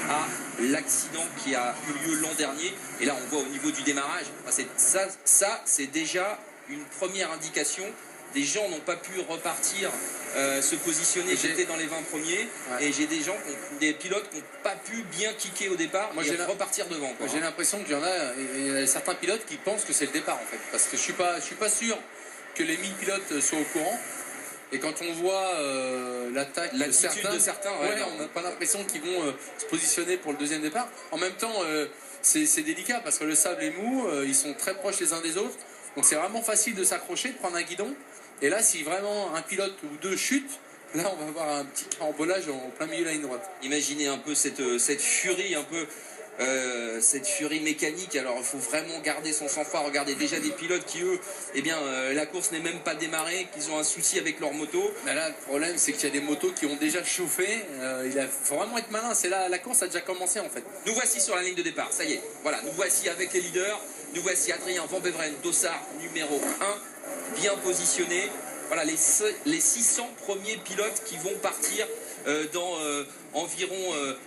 à l'accident qui a eu lieu l'an dernier. Et là, on voit au niveau du démarrage, ça c'est déjà une première indication. Des gens n'ont pas pu repartir, se positionner, j'étais dans les 20 premiers, et j'ai des pilotes qui n'ont pas pu bien kicker au départ et repartir devant. J'ai l'impression qu'il y en a, certains pilotes qui pensent que c'est le départ en fait, parce que je suis pas sûr que les 1000 pilotes soient au courant. Et quand on voit l'attaque de certains, on n'a pas l'impression qu'ils vont se positionner pour le deuxième départ. En même temps, c'est délicat parce que le sable est mou, ils sont très proches les uns des autres. Donc c'est vraiment facile de s'accrocher, de prendre un guidon. Et là, si vraiment un pilote ou deux chute, là on va avoir un petit carambolage en plein milieu de la ligne droite. Imaginez un peu cette furie, cette furie mécanique. Alors il faut vraiment garder son sang-froid. Regardez déjà des pilotes qui eux, la course n'est même pas démarrée, qu'ils ont un souci avec leur moto. Mais là le problème c'est qu'il y a des motos qui ont déjà chauffé. Il faut vraiment être malin. C'est là, la course a déjà commencé en fait. Nous voici sur la ligne de départ. Ça y est. Voilà, nous voici avec les leaders. Nous voici Adrien Van Beveren, dossard numéro 1, bien positionné. Voilà les 600 premiers pilotes qui vont partir dans environ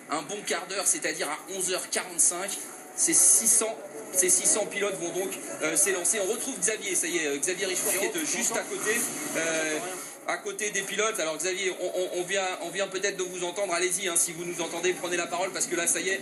un bon quart d'heure, c'est-à-dire à 11h45. Ces 600 pilotes vont donc s'élancer. On retrouve Xavier, ça y est, Xavier Richour qui est juste à côté des pilotes. Alors Xavier, on vient peut-être de vous entendre. Allez-y, hein, si vous nous entendez, prenez la parole parce que là, ça y est,